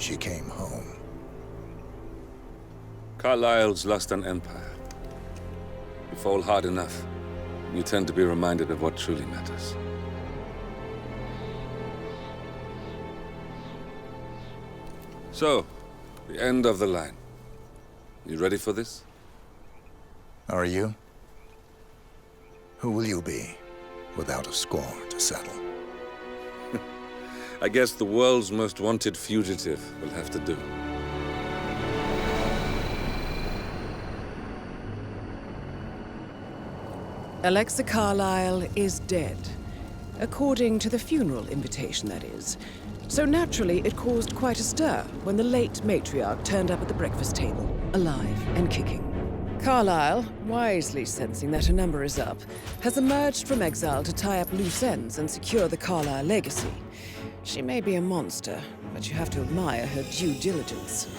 she came home. Carlyle's lost an empire. You fall hard enough, you tend to be reminded of what truly matters. So, the end of the line. You ready for this? Are you? Who will you be, without a score to settle? I guess the world's most wanted fugitive will have to do. Alexa Carlyle is dead. According to the funeral invitation, that is. So naturally, it caused quite a stir when the late matriarch turned up at the breakfast table, alive and kicking. Carlyle, wisely sensing that her number is up, has emerged from exile to tie up loose ends and secure the Carlyle legacy. She may be a monster, but you have to admire her due diligence.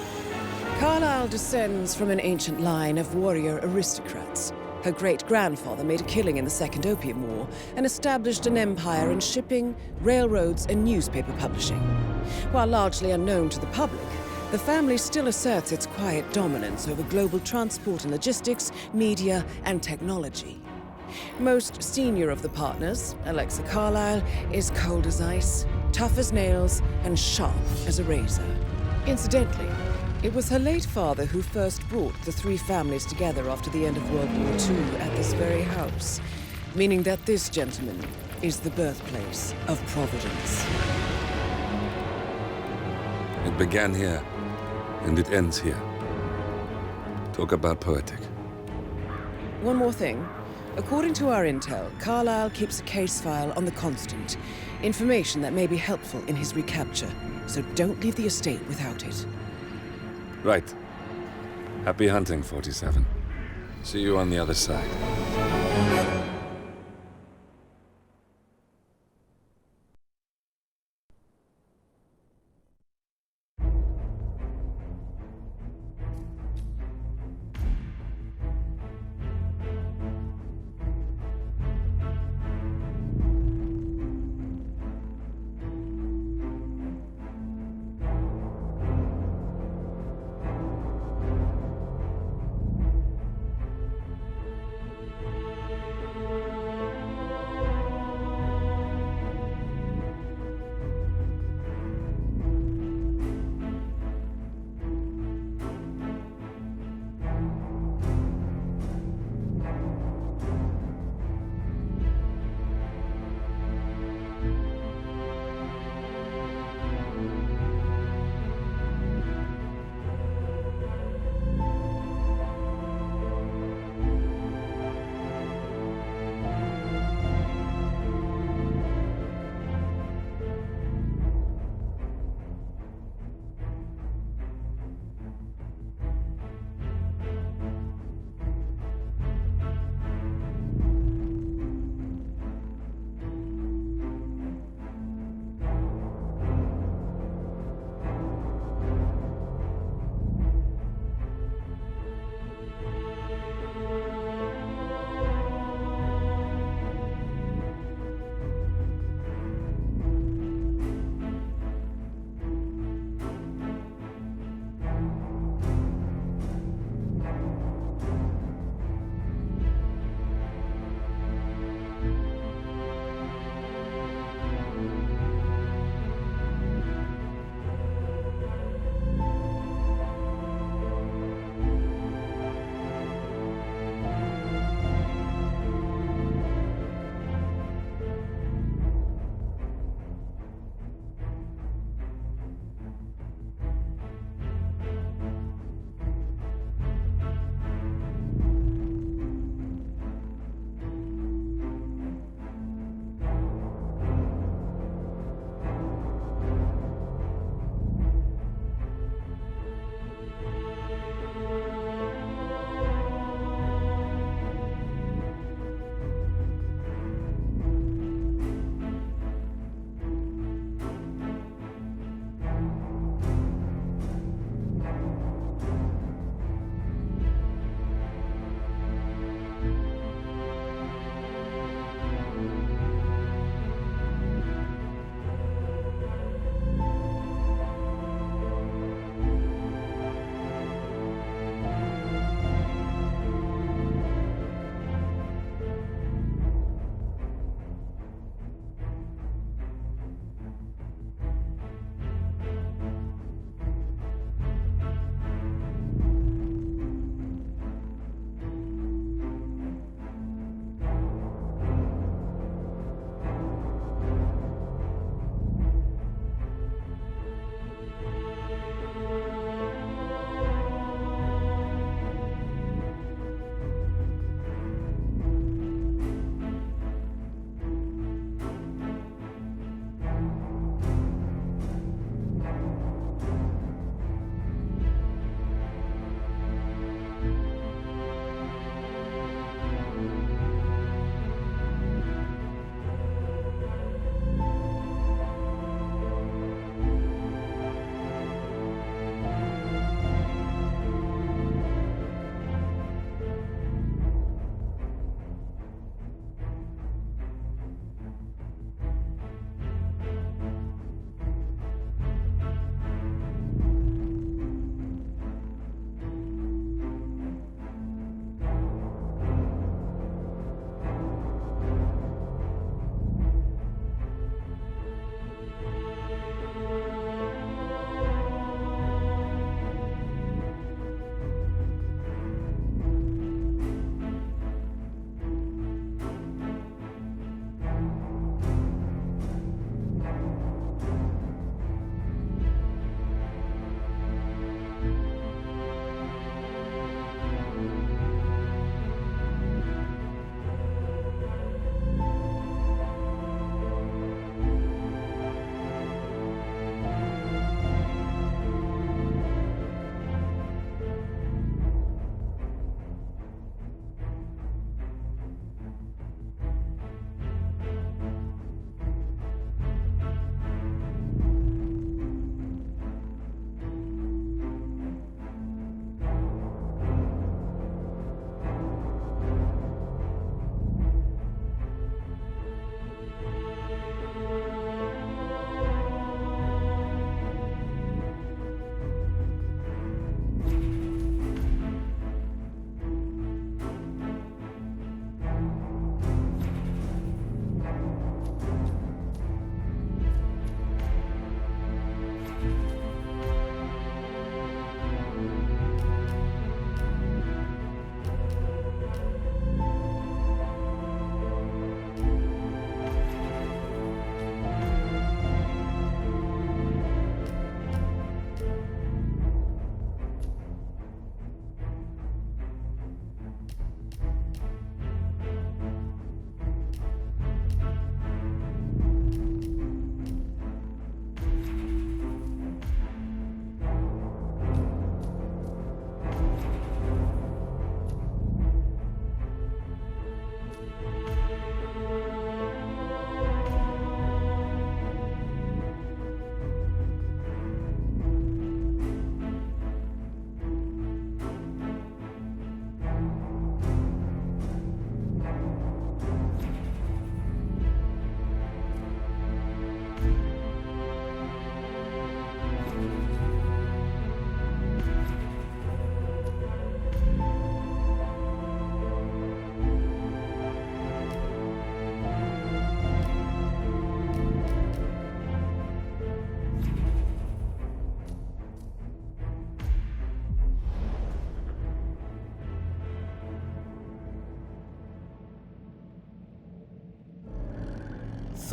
Carlyle descends from an ancient line of warrior aristocrats. Her great-grandfather made a killing in the Second Opium War and established an empire in shipping, railroads, and newspaper publishing. While largely unknown to the public, the family still asserts its quiet dominance over global transport and logistics, media, and technology. Most senior of the partners, Alexa Carlyle, is cold as ice, tough as nails, and sharp as a razor. Incidentally, it was her late father who first brought the three families together after the end of World War II at this very house, meaning that this gentleman is the birthplace of Providence. It began here, and it ends here. Talk about poetic. One more thing. According to our intel, Carlyle keeps a case file on the Constant, information that may be helpful in his recapture, so don't leave the estate without it. Right. Happy hunting, 47. See you on the other side.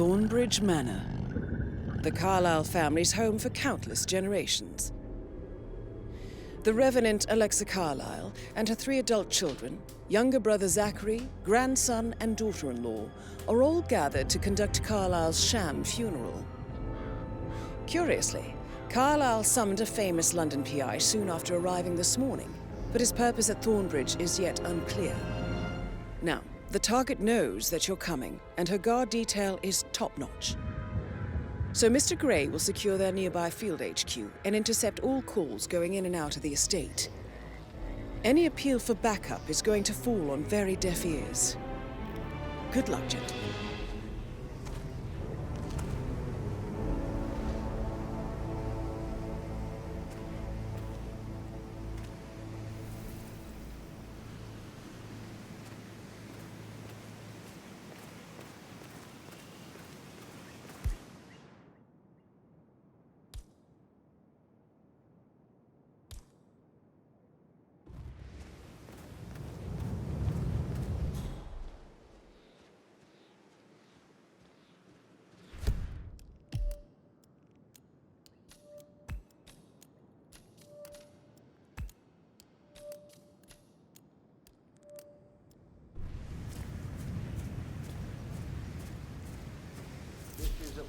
Thornbridge Manor, the Carlyle family's home for countless generations. The Revenant Alexa Carlyle and her 3 adult children, younger brother Zachary, grandson, and daughter-in-law, are all gathered to conduct Carlyle's sham funeral. Curiously, Carlyle summoned a famous London PI soon after arriving this morning, but his purpose at Thornbridge is yet unclear. Now, the target knows that you're coming, and her guard detail is top-notch. So Mr. Gray will secure their nearby field HQ and intercept all calls going in and out of the estate. Any appeal for backup is going to fall on very deaf ears. Good luck, gentlemen.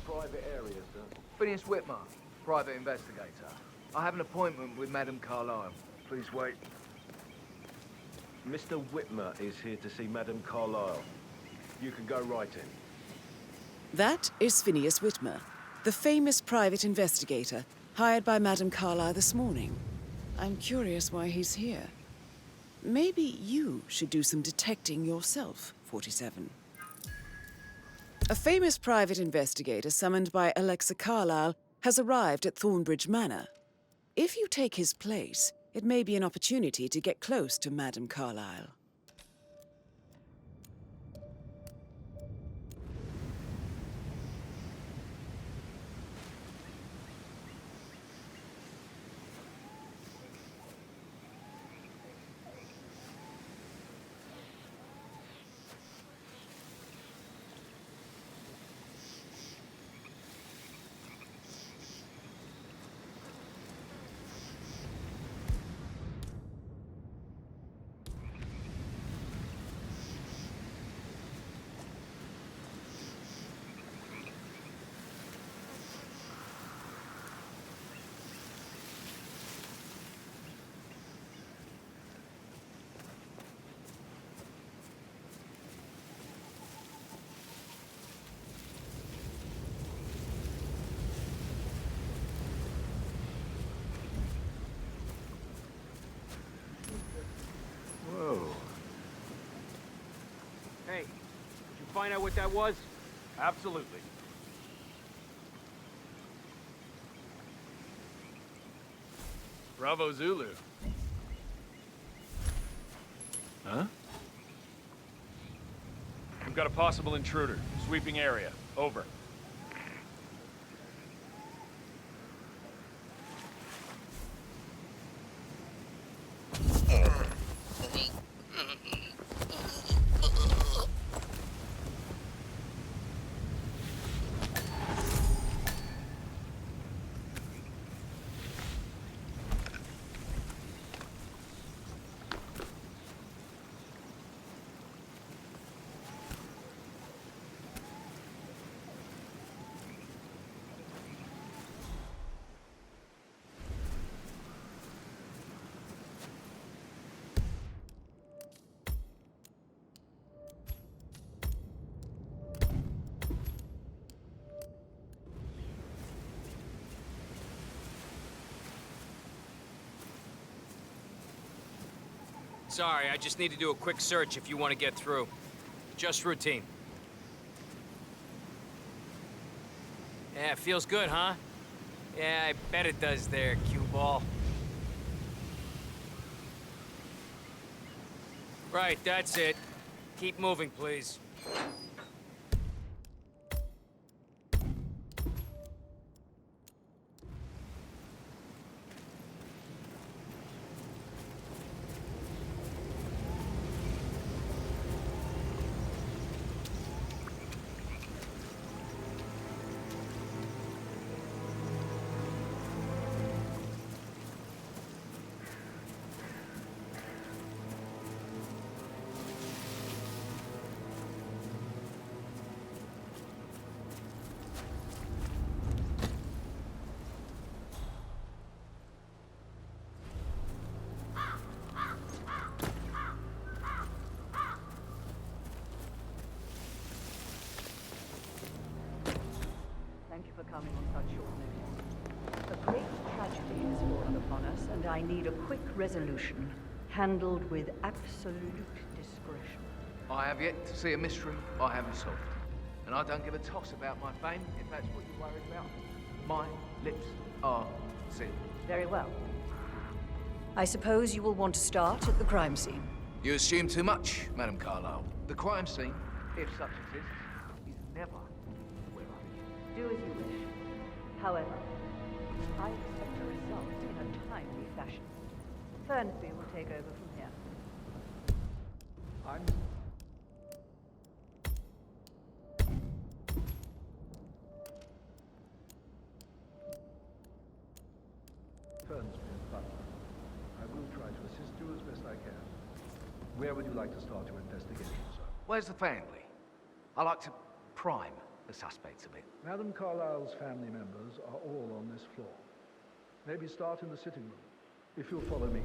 Private area, sir. Phineas Whitmer, private investigator. I have an appointment with Madame Carlyle. Please wait. Mr. Whitmer is here to see Madame Carlyle. You can go right in. That is Phineas Whitmer, the famous private investigator hired by Madame Carlyle this morning. I'm curious why he's here. Maybe you should do some detecting yourself, 47. A famous private investigator summoned by Alexa Carlyle has arrived at Thornbridge Manor. If you take his place, it may be an opportunity to get close to Madame Carlyle. Hey, did you find out what that was? Absolutely. Bravo Zulu. Huh? We've got a possible intruder. Sweeping area. Over. Sorry, I just need to do a quick search if you want to get through. Just routine. Yeah, feels good, huh? Yeah, I bet it does there, cue ball. Right, that's it. Keep moving, please. coming on such short notice. A great tragedy has fallen upon us, and I need a quick resolution, handled with absolute discretion. I have yet to see a mystery I haven't solved. And I don't give a toss about my fame, if that's what you're worried about. My lips are sealed. Very well. I suppose you will want to start at the crime scene. You assume too much, Madam Carlyle. The crime scene, if such exists, is never where I begin. Do as you wish. However, I expect a result in a timely fashion. Fernsby will take over from here. Fernsby and Butler. I will try to assist you as best I can. Where would you like to start your investigation, sir? Where's the family? I like to prime the suspects a bit. Madam Carlyle's family members are all on this floor. Maybe start in the sitting room. If you'll follow me,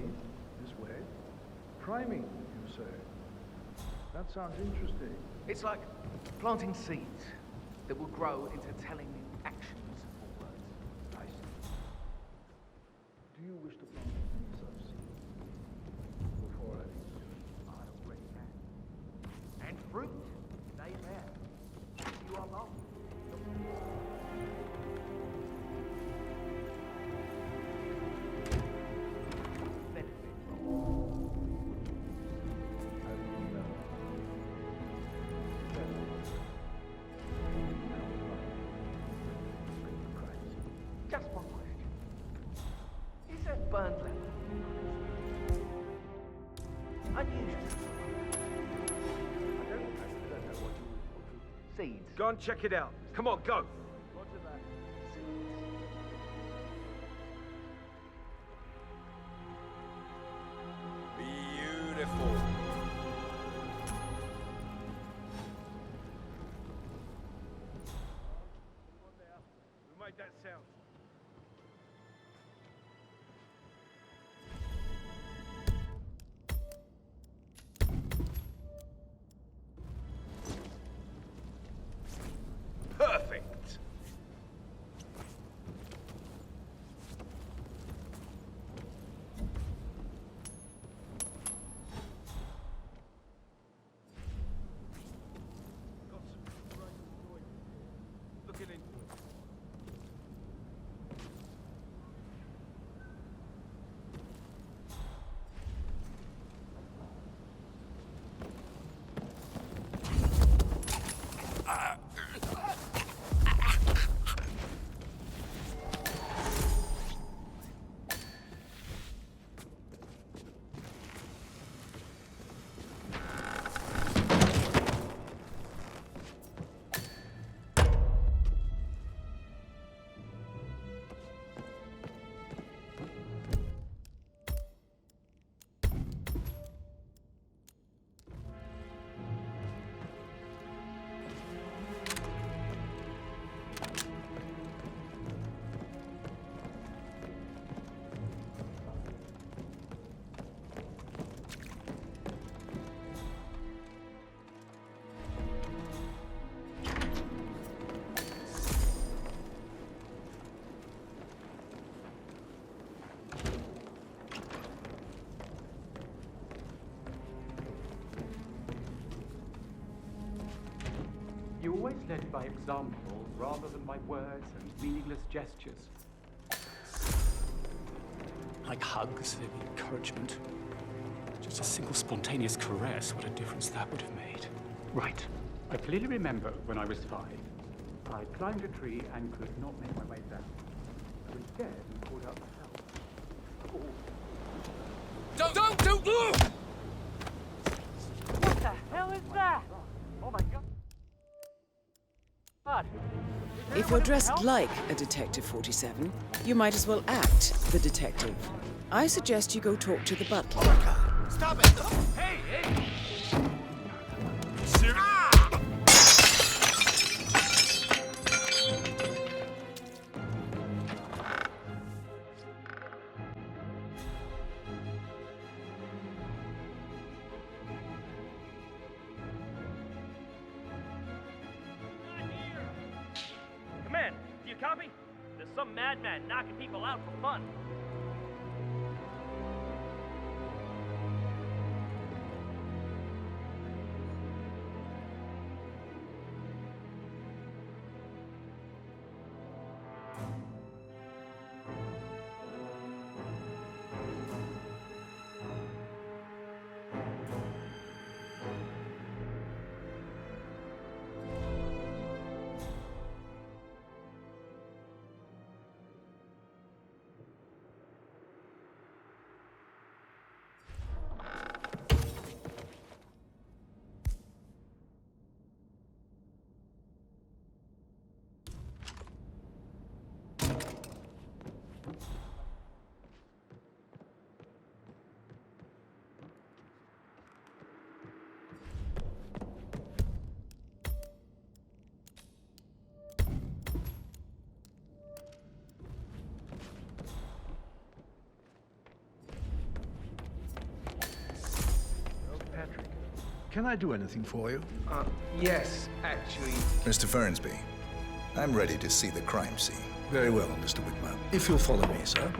this way. Priming, you say? That sounds interesting. It's like planting seeds that will grow into telling actions or words. I see. Do you wish to plant any such seeds? Before I I already have. And fruit, they bear. You are wrong. Benefit from. Just one question. Is that burned leather unusual? I don't know what you... Seeds. Go and check it out. Come on, go! Roger that. Beautiful. Who made that sound? Perfect. Got some great noise. Looking into it. You always led by example rather than by words and meaningless gestures. Like hugs and encouragement. Just a single spontaneous caress, what a difference that would have made. Right. I clearly remember when I was 5. I climbed a tree and could not make my way down. I was scared and called out for help. Oh. Don't! What the hell is that? Oh my god. If you're dressed like a Detective 47, you might as well act the detective. I suggest you go talk to the butler. Stop it! Hey, hey! Command, do you copy? some madman knocking people out for fun. Can I do anything for you? Yes, actually. Mr. Fernsby, I'm ready to see the crime scene. Very well, Mr. Whitmer. If you'll follow me, sir.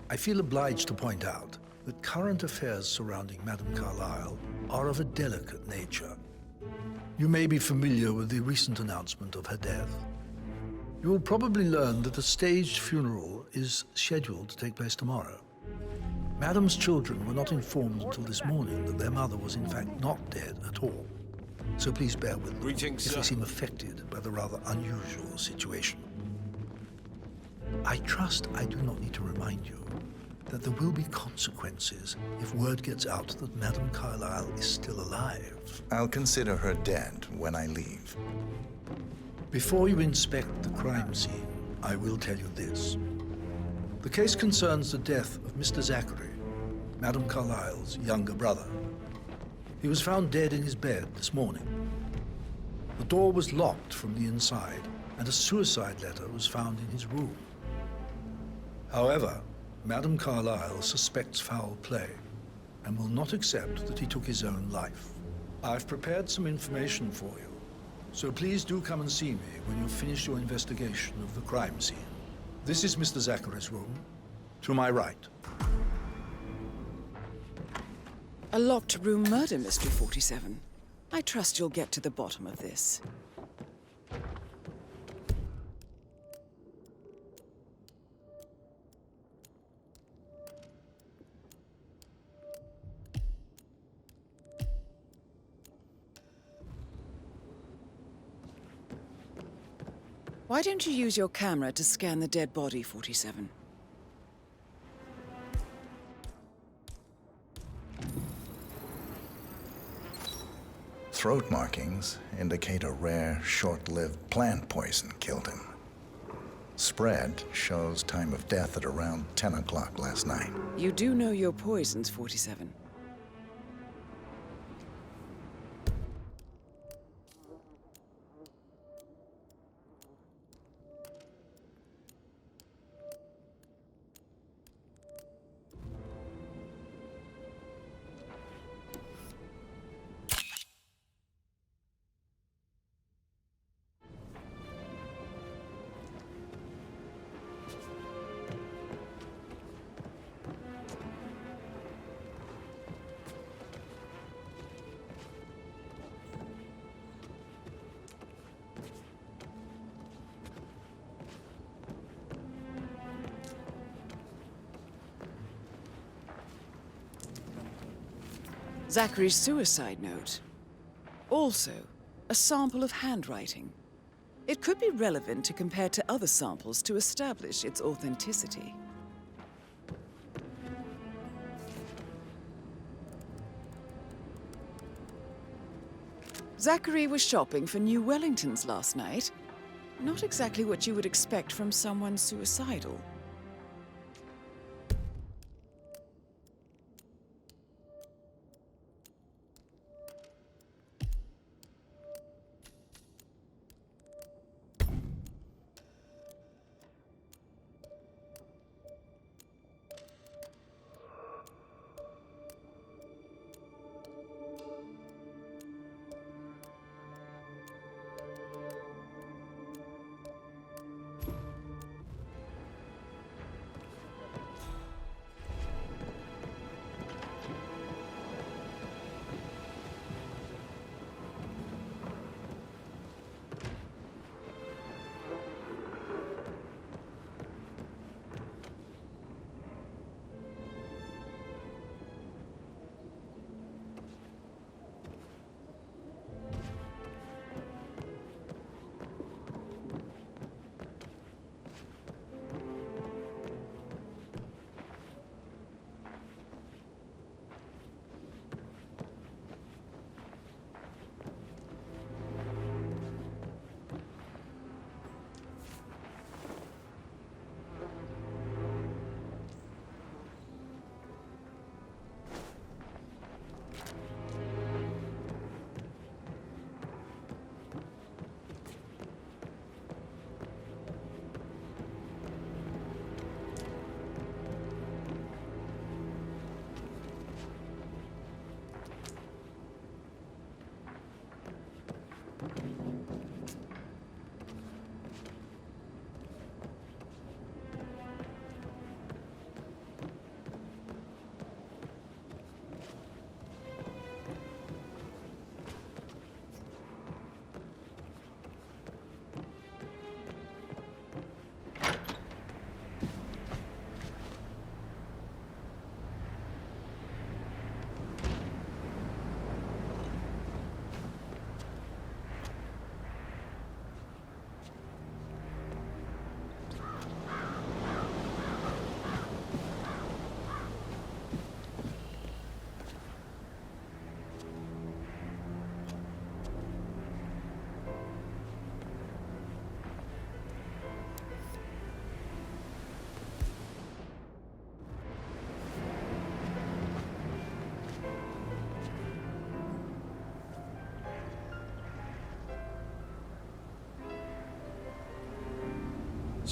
I feel obliged to point out that current affairs surrounding Madame Carlyle are of a delicate nature. You may be familiar with the recent announcement of her death. You will probably learn that a staged funeral is scheduled to take place tomorrow. Madame's children were not informed until this morning that their mother was in fact not dead at all. So please bear with them if they seem affected by the rather unusual situation. I trust I do not need to remind you that there will be consequences if word gets out that Madame Carlyle is still alive. I'll consider her dead when I leave. Before you inspect the crime scene, I will tell you this. The case concerns the death of Mr. Zachary, Madame Carlyle's younger brother. He was found dead in his bed this morning. The door was locked from the inside, and a suicide letter was found in his room. However, Madame Carlyle suspects foul play and will not accept that he took his own life. I've prepared some information for you, so please do come and see me when you've finished your investigation of the crime scene. This is Mr. Zachary's room, to my right. A locked room murder mystery, 47. I trust you'll get to the bottom of this. Why don't you use your camera to scan the dead body, 47? Throat markings indicate a rare, short-lived plant poison killed him. Spread shows time of death at around 10 o'clock last night. You do know your poisons, 47. Zachary's suicide note. Also, a sample of handwriting. It could be relevant to compare to other samples to establish its authenticity. Zachary was shopping for new Wellingtons last night. Not exactly what you would expect from someone suicidal.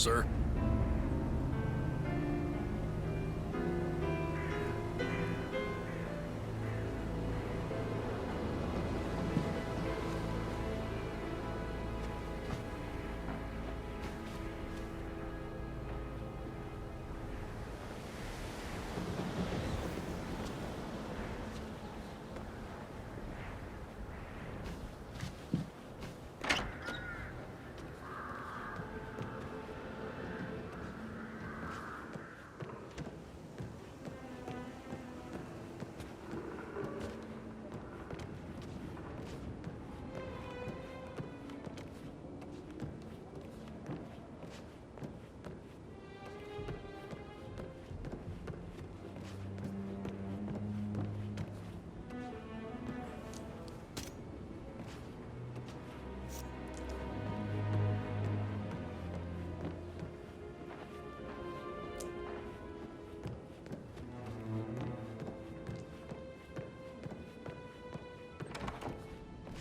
Sir?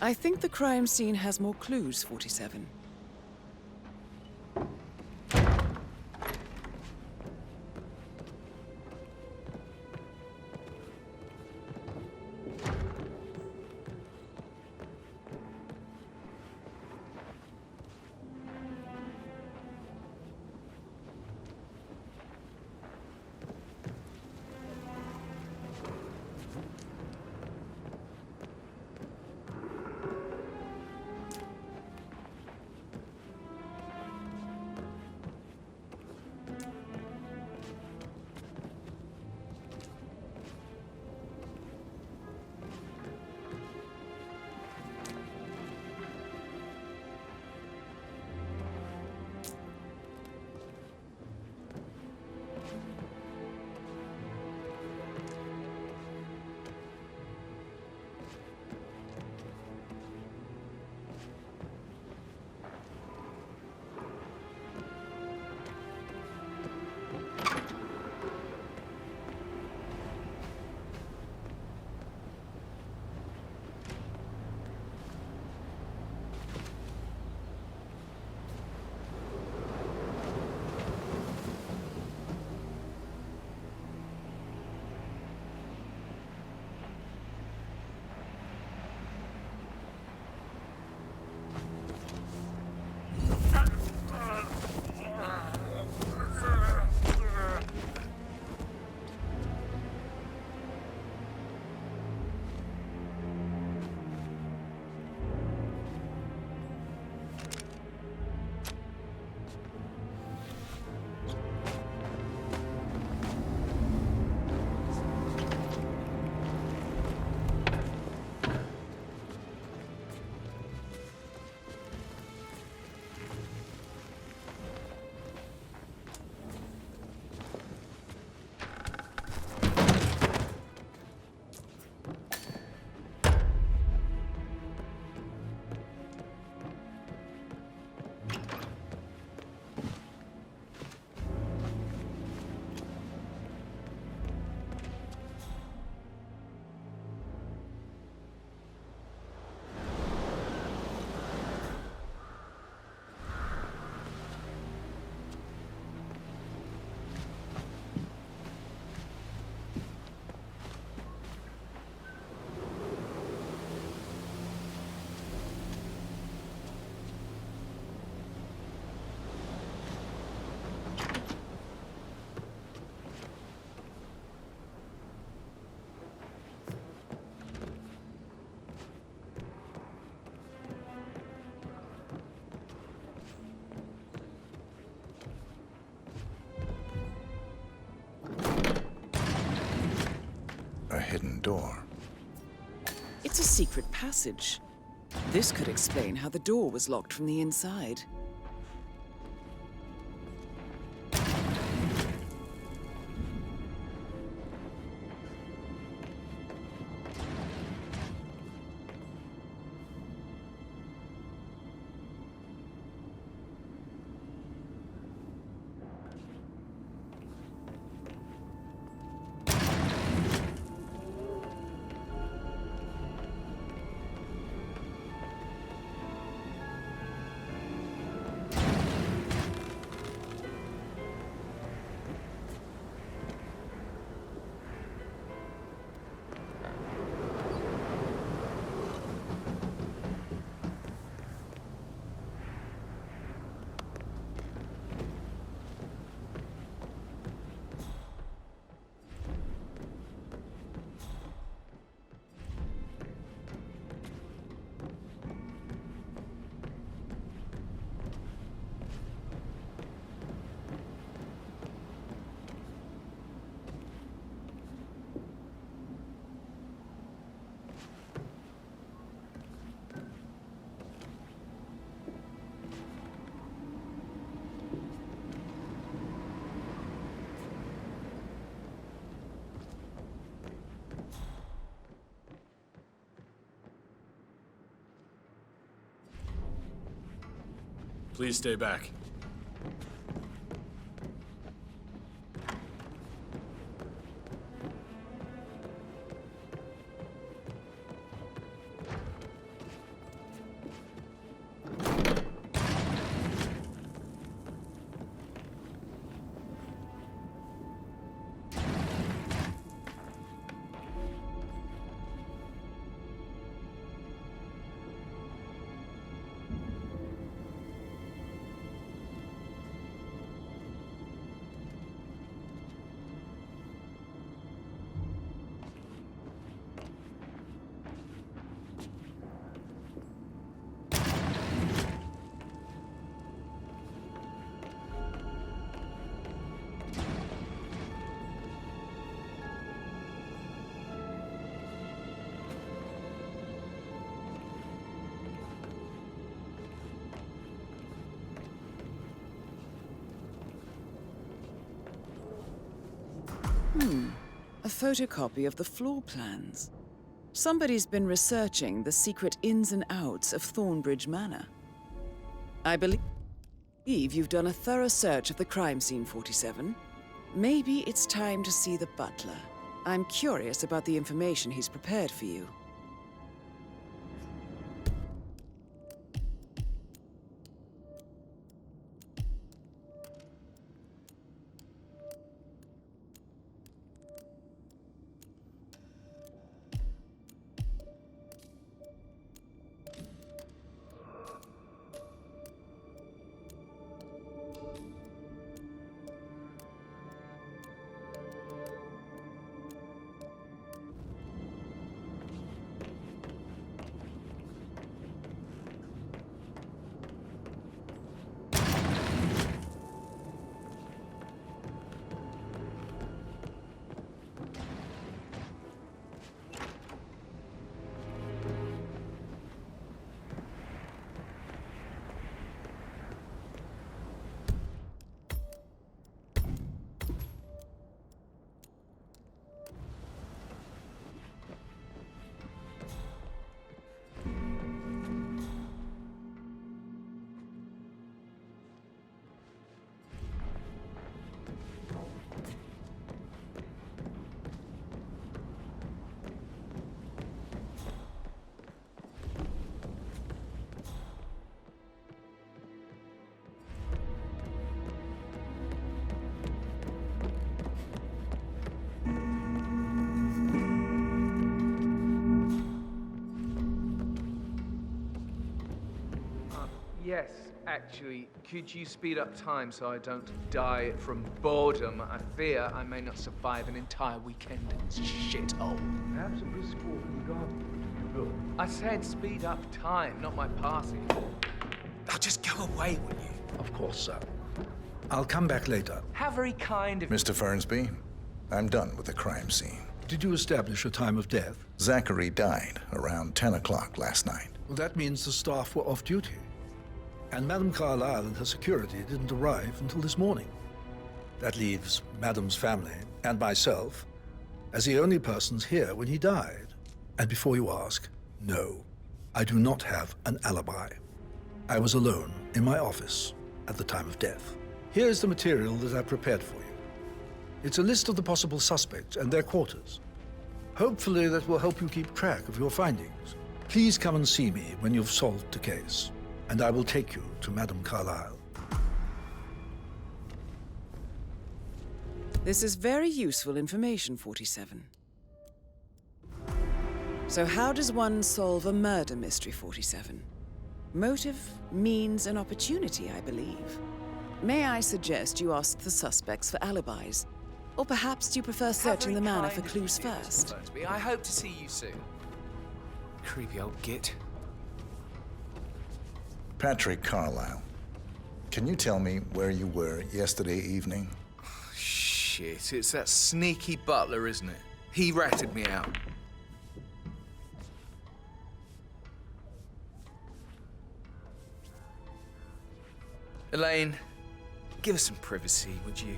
I think the crime scene has more clues, 47. A hidden door. It's a secret passage. This could explain how the door was locked from the inside. Please stay back. A photocopy of the floor plans. Somebody's been researching the secret ins and outs of Thornbridge Manor. I believe you've done a thorough search of the crime scene, 47. Maybe it's time to see the butler. I'm curious about the information he's prepared for you. Yes, actually, could you speed up time so I don't die from boredom? I fear I may not survive an entire weekend in this shithole. Perhaps a brisk walk in the garden would do you good. I said speed up time, not my passing. Now just go away, will you? Of course, sir. I'll come back later. How very kind of Mr. Fernsby, I'm done with the crime scene. Did you establish a time of death? Zachary died around 10 o'clock last night. Well, that means the staff were off duty. And Madame Carlyle and her security didn't arrive until this morning. That leaves Madame's family and myself as the only persons here when he died. And before you ask, no, I do not have an alibi. I was alone in my office at the time of death. Here's the material that I prepared for you. It's a list of the possible suspects and their quarters. Hopefully that will help you keep track of your findings. Please come and see me when you've solved the case, and I will take you to Madame Carlyle. This is very useful information, 47. So how does one solve a murder mystery, 47? Motive, means, and opportunity, I believe. May I suggest you ask the suspects for alibis? Or perhaps do you prefer searching the manor for clues first? I hope to see you soon. Creepy old git. Patrick Carlyle, can you tell me where you were yesterday evening? Shit, it's that sneaky butler, isn't it? He ratted me out. Elaine, give us some privacy, would you?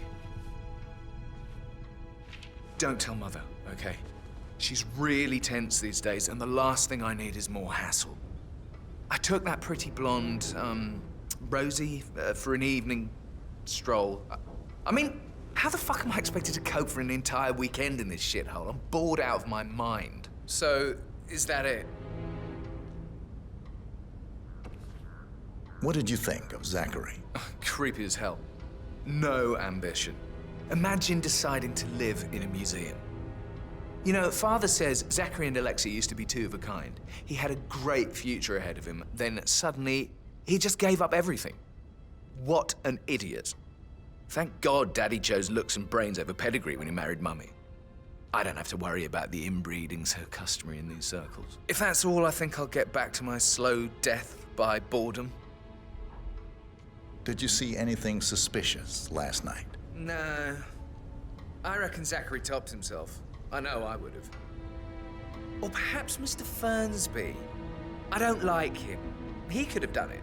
Don't tell Mother, okay? She's really tense these days, and the last thing I need is more hassle. I took that pretty blonde, Rosie, for an evening stroll. I mean, how the fuck am I expected to cope for an entire weekend in this shithole? I'm bored out of my mind. So, is that it? What did you think of Zachary? Creepy as hell. No ambition. Imagine deciding to live in a museum. You know, Father says Zachary and Alexa used to be two of a kind. He had a great future ahead of him, then suddenly, he just gave up everything. What an idiot. Thank God Daddy chose looks and brains over pedigree when he married Mummy. I don't have to worry about the inbreeding so customary in these circles. If that's all, I think I'll get back to my slow death by boredom. Did you see anything suspicious last night? No. I reckon Zachary topped himself. I know I would have. Or perhaps Mr. Fernsby. I don't like him. He could have done it.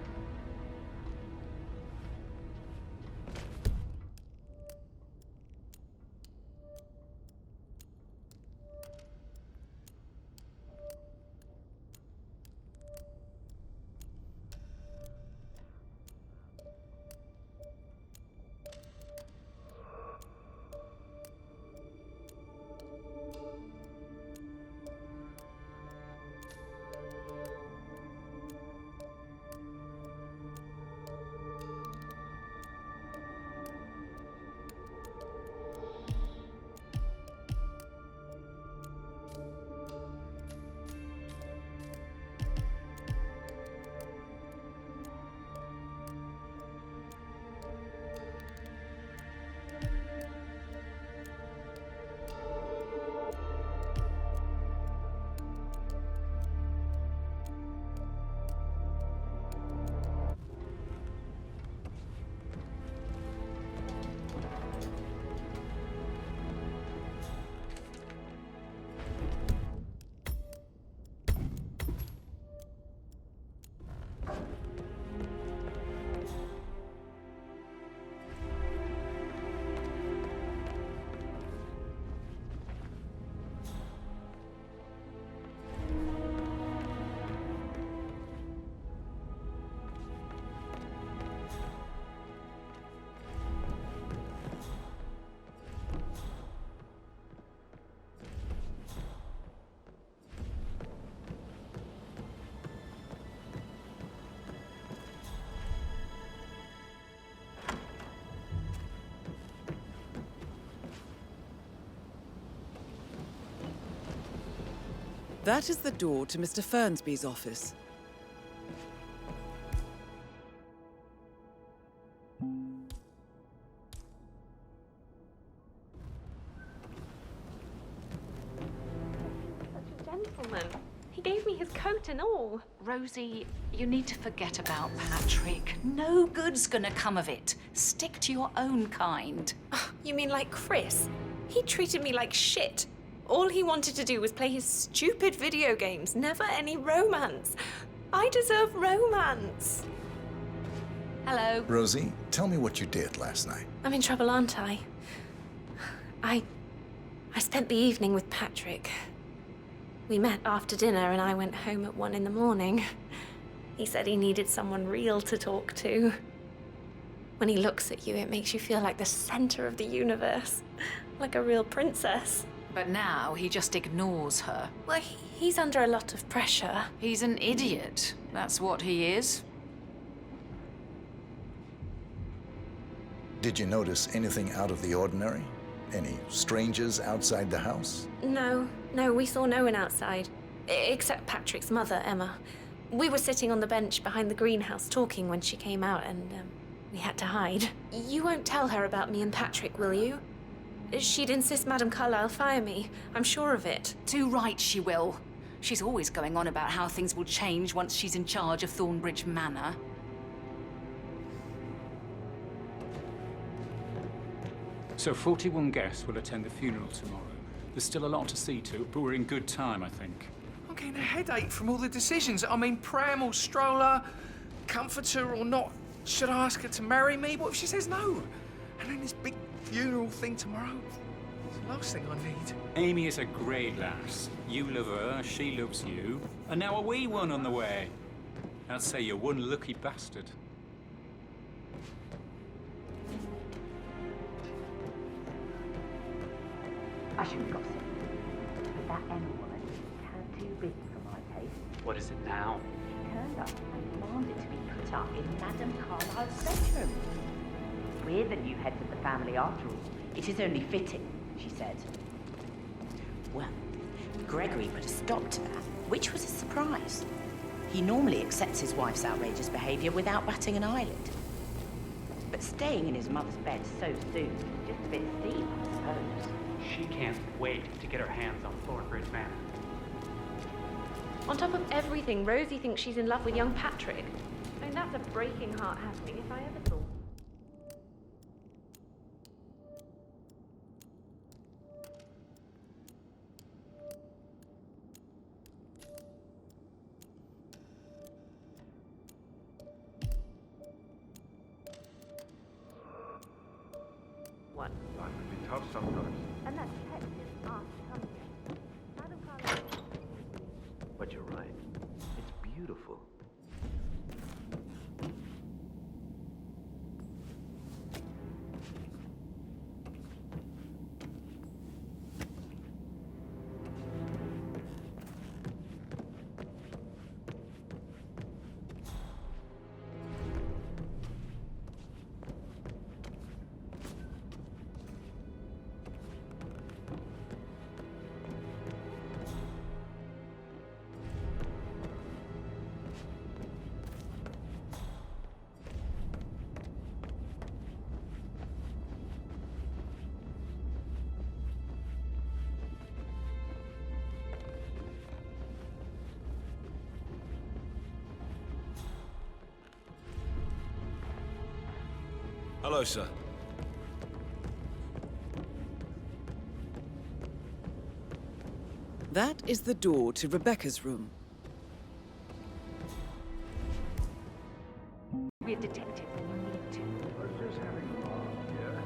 That is the door to Mr. Fernsby's office. Gentleman. He gave me his coat and all. Rosie, you need to forget about Patrick. No good's gonna come of it. Stick to your own kind. You mean like Chris? He treated me like shit. All he wanted to do was play his stupid video games, never any romance. I deserve romance. Hello. Rosie, tell me what you did last night. I'm in trouble, aren't I? I spent the evening with Patrick. We met after dinner and I went home at 1 in the morning. He said he needed someone real to talk to. When he looks at you, it makes you feel like the center of the universe, like a real princess. But now he just ignores her. Well, he's under a lot of pressure. He's an idiot. That's what he is. Did you notice anything out of the ordinary? Any strangers outside the house? No, we saw no one outside. Except Patrick's mother, Emma. We were sitting on the bench behind the greenhouse talking when she came out and we had to hide. You won't tell her about me and Patrick, will you? She'd insist Madame Carlyle fire me. I'm sure of it. Too right she will. She's always going on about how things will change once she's in charge of Thornbridge Manor. So 41 guests will attend the funeral tomorrow. There's still a lot to see to, but we're in good time, I think. I'm getting a headache from all the decisions. I mean, pram or stroller, comforter or not. Should I ask her to marry me? What if she says no? And then this big funeral thing tomorrow. It's the last thing I need. Amy is a great lass. You love her, she loves you. And now a wee one on the way. I'd say you're one lucky bastard. I shouldn't gossip. But that Emma woman is a tad too busy for my taste. What is it now? She turned up and demanded to be put up in Madame Carlyle's bedroom. We're the new heads of the family after all. It is only fitting, she said. Well, Gregory put a stop to that, which was a surprise. He normally accepts his wife's outrageous behavior without batting an eyelid. But staying in his mother's bed so soon, just a bit steep, I suppose. She can't wait to get her hands on Thornbridge Manor. On top of everything, Rosie thinks she's in love with young Patrick. I mean, that's a breaking heart happening if I ever thought. One. Life can be tough sometimes. And that detective asked to come here. Madam Carlyle. But you're right. It's beautiful. Hello, sir. That is the door to Rebecca's room. We're detectives and you need to. I was just having a laugh here.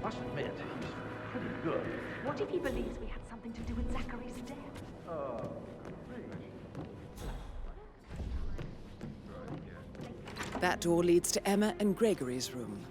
Must admit, he's pretty good. What if he believes we had something to do with Zachary's death? Oh, That door leads to Emma and Gregory's room.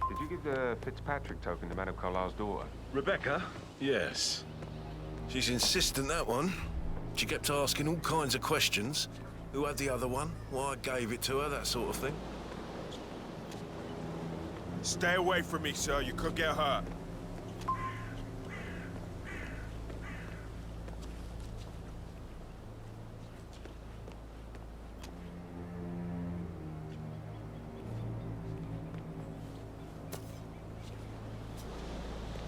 Did you give the Fitzpatrick token to Madame Carlyle's daughter? Rebecca? Yes. She's insistent, that one. She kept asking all kinds of questions. Who had the other one? Why I gave it to her, that sort of thing. Stay away from me, sir. You could get hurt.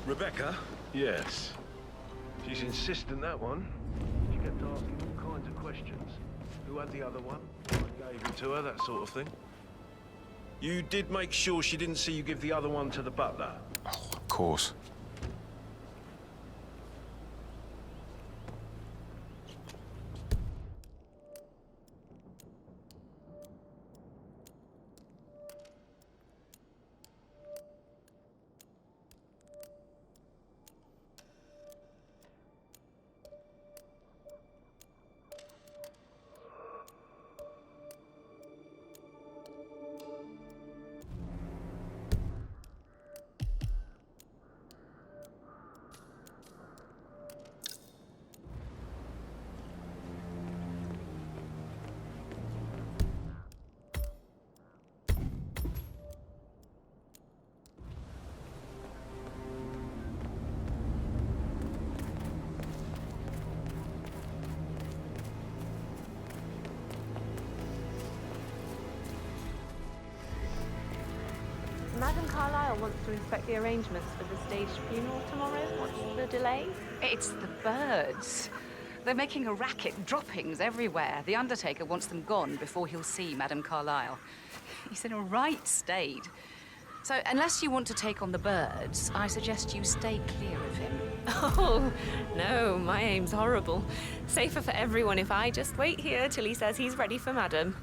Rebecca? Yes. She's insistent, that one. She kept asking all kinds of questions. Who had the other one? I gave it to her, that sort of thing. You did make sure she didn't see you give the other one to the butler? Oh, of course. Madam Carlyle wants to inspect the arrangements for the staged funeral tomorrow. What's the delay? It's the birds. They're making a racket, droppings everywhere. The Undertaker wants them gone before he'll see Madam Carlyle. He's in a right state. So, unless you want to take on the birds, I suggest you stay clear of him. Oh, no, my aim's horrible. Safer for everyone if I just wait here till he says he's ready for Madam.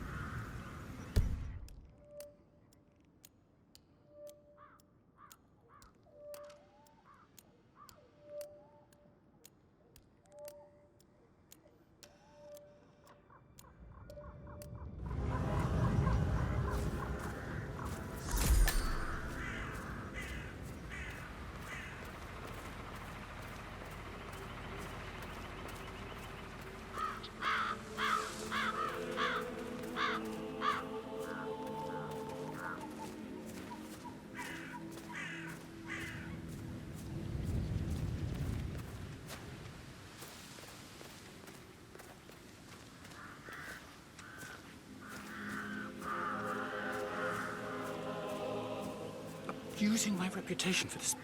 Using my reputation for this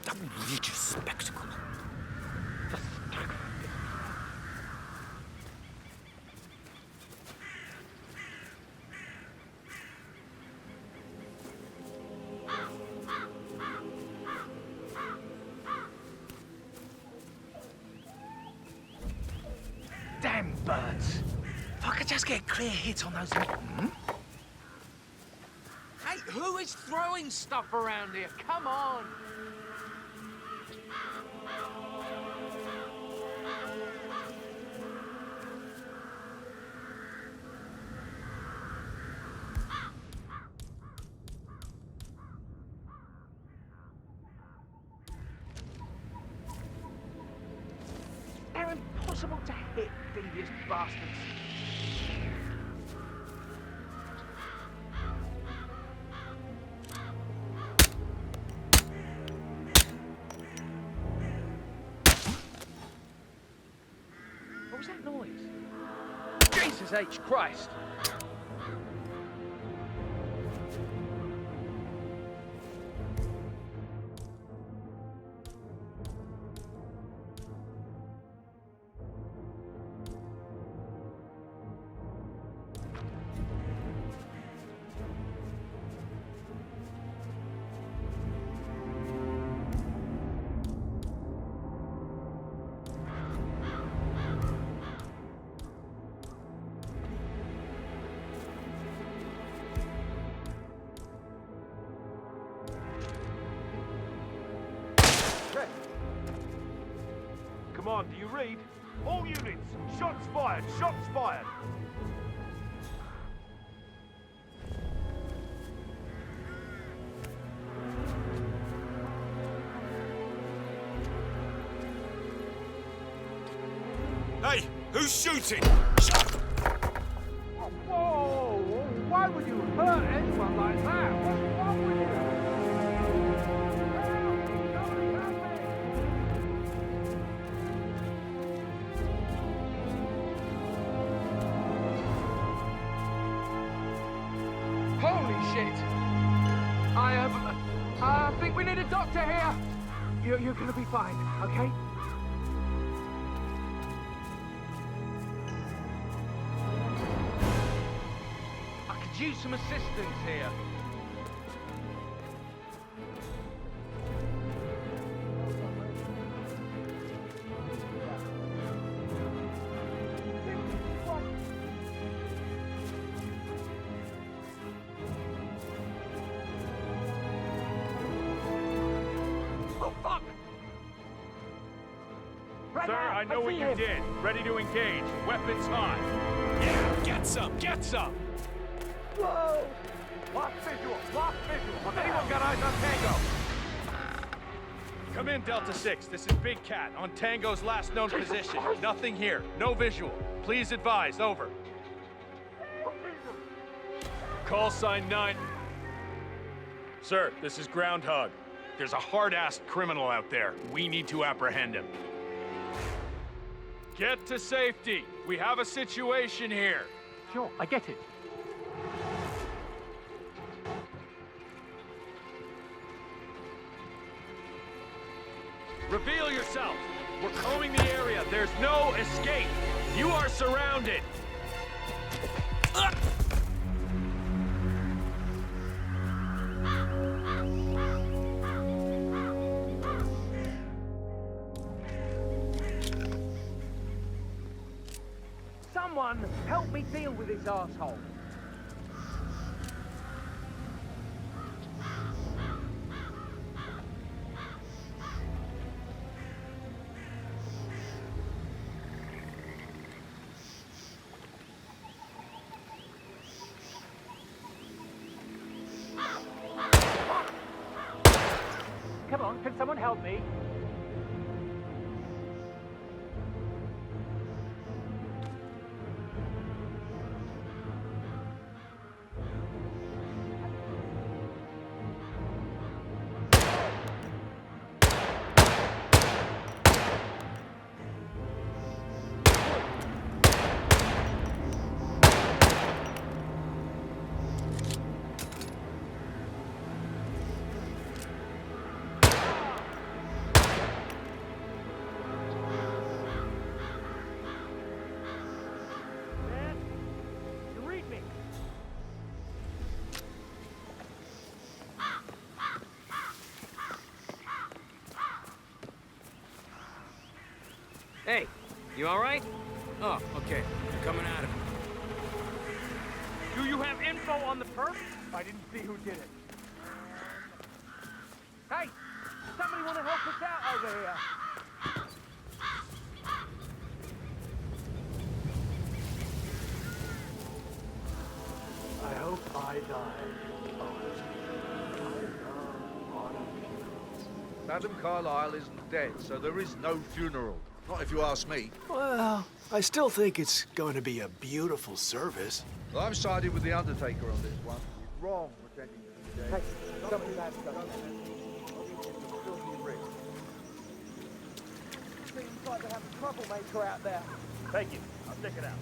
outrageous spectacle. Damn birds. If I could just get a clear hit on those... Hey, who is throwing stuff around here? Come on! They're impossible to hit, devious bastards. What was that noise? Jesus H. Christ! Come on, do you read? All units, shots fired, shots fired! Hey, who's shooting? Whoa! Why would you hurt anyone like that? What's wrong with you? Holy shit! I am think we need a doctor here! You're gonna be fine, okay? I could use some assistance here. Sir, I know what you did. Ready to engage. Weapons hot. Yeah, get some, get some! Whoa! Lost visual, lost visual. Anyone got eyes on Tango? Come in, Delta 6. This is Big Cat on Tango's last known position. Nothing here. No visual. Please advise. Over. Call sign 9. Sir, this is Groundhog. There's a hard-ass criminal out there. We need to apprehend him. Get to safety. We have a situation here. Sure, I get it. Reveal yourself. We're combing the area. There's no escape. You are surrounded. Someone help me deal with this asshole. Come on, can someone help me? Hey, you all right? Oh, okay. I'm coming out of it. Do you have info on the perp? I didn't see who did it. Hey, somebody want to help us out over here? I hope I die. Madam Carlyle isn't dead, so there is no funeral. Not if you ask me. Well, I still think it's going to be a beautiful service. Well, I'm siding with the Undertaker on this one. He's wrong pretending to be dead. Hey, somebody bad stuff. Seems like they have a troublemaker out there. Thank you. I'll check it out.